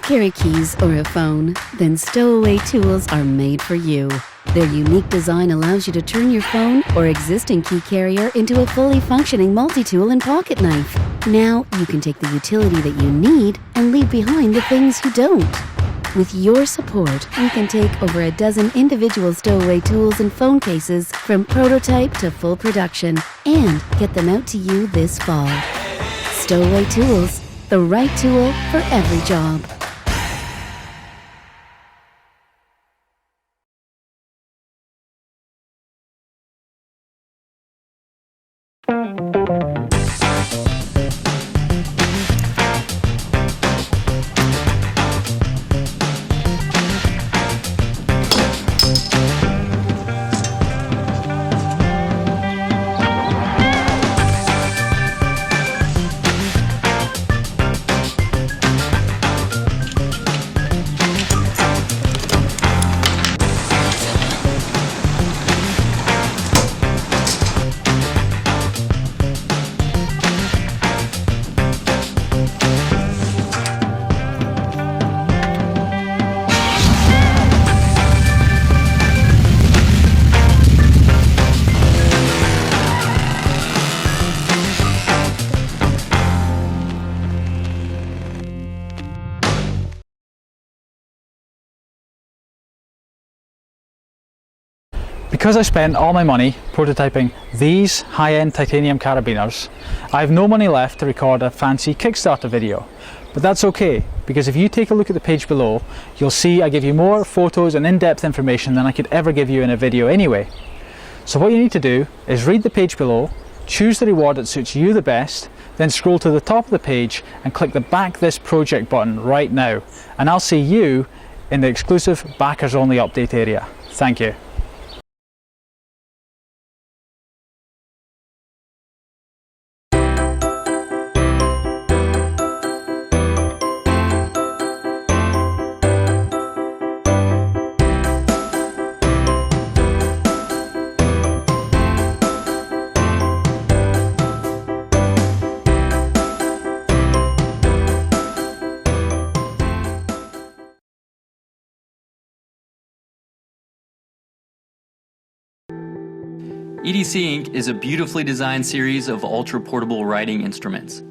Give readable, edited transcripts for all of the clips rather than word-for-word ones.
carry keys or a phone? Then Stowaway tools are made for you. Their unique design allows you to turn your phone or existing key carrier into a fully functioning multi-tool and pocket knife. Now you can take the utility that you need and leave behind the things you don't. With your support, we can take over a dozen individual Stowaway tools and phone cases from prototype to full production and get them out to you this fall. Stowaway tools, the right tool for every job. Because I spent all my money prototyping these high-end titanium carabiners, I have no money left to record a fancy Kickstarter video. But that's okay, because if you take a look at the page below, you'll see I give you more photos and in-depth information than I could ever give you in a video anyway. So what you need to do is read the page below, choose the reward that suits you the best, then scroll to the top of the page and click the Back This Project button right now, and I'll see you in the exclusive Backers Only update area. Thank you. EDC Ink is a beautifully designed series of ultra-portable writing instruments,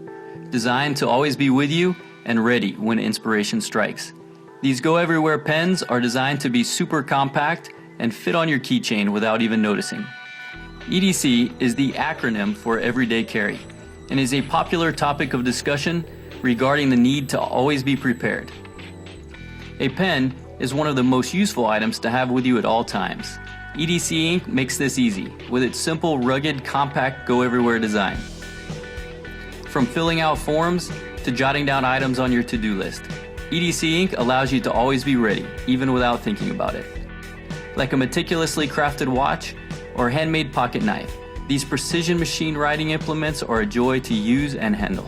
designed to always be with you and ready when inspiration strikes. These go-everywhere pens are designed to be super compact and fit on your keychain without even noticing. EDC is the acronym for everyday carry and is a popular topic of discussion regarding the need to always be prepared. A pen is one of the most useful items to have with you at all times. EDC Ink makes this easy with its simple, rugged, compact, go-everywhere design. From filling out forms to jotting down items on your to-do list, EDC Ink allows you to always be ready, even without thinking about it. Like a meticulously crafted watch or handmade pocket knife, these precision machine writing implements are a joy to use and handle.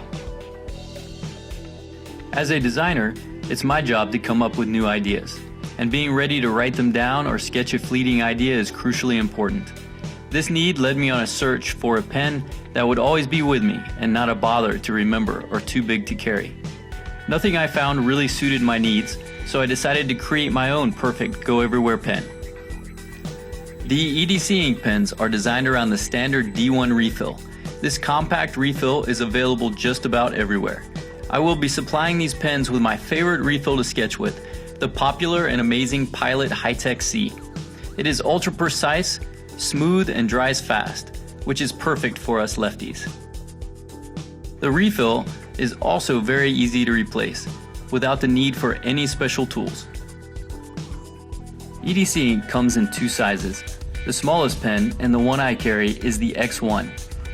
As a designer, it's my job to come up with new ideas, and being ready to write them down or sketch a fleeting idea is crucially important. This need led me on a search for a pen that would always be with me and not a bother to remember or too big to carry. Nothing I found really suited my needs, so I decided to create my own perfect go-everywhere pen. The EDC Ink pens are designed around the standard D1 refill. This compact refill is available just about everywhere. I will be supplying these pens with my favorite refill to sketch with, the popular and amazing Pilot High-Tech C. It is ultra precise, smooth, and dries fast, which is perfect for us lefties. The refill is also very easy to replace, without the need for any special tools. EDC Ink comes in two sizes. The smallest pen, and the one I carry, is the X1.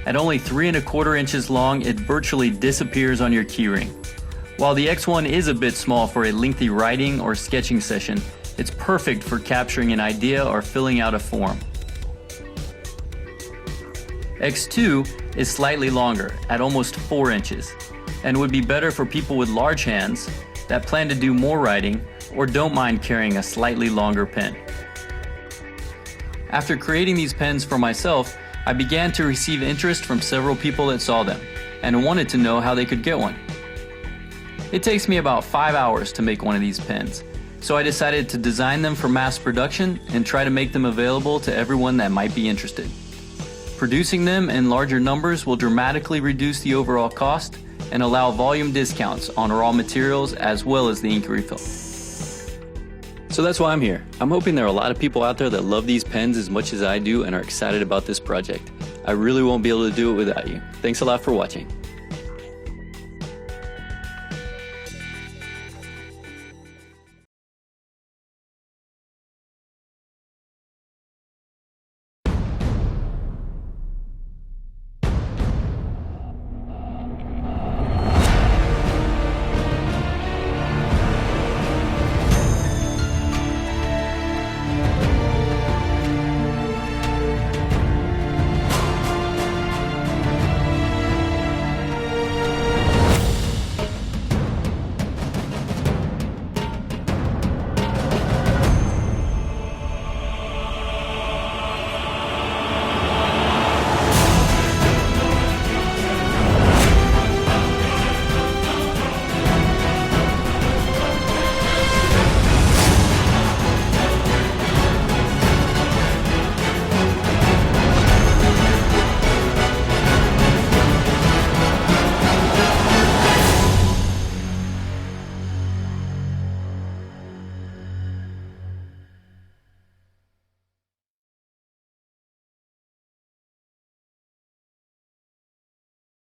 At only 3¼ inches long, it virtually disappears on your keyring. While the X1 is a bit small for a lengthy writing or sketching session, it's perfect for capturing an idea or filling out a form. X2 is slightly longer, at almost 4 inches, and would be better for people with large hands that plan to do more writing or don't mind carrying a slightly longer pen. After creating these pens for myself, I began to receive interest from several people that saw them and wanted to know how they could get one. It takes me about 5 hours to make one of these pens, so I decided to design them for mass production and try to make them available to everyone that might be interested. Producing them in larger numbers will dramatically reduce the overall cost and allow volume discounts on raw materials as well as the ink refill. So that's why I'm here. I'm hoping there are a lot of people out there that love these pens as much as I do and are excited about this project. I really won't be able to do it without you. Thanks a lot for watching.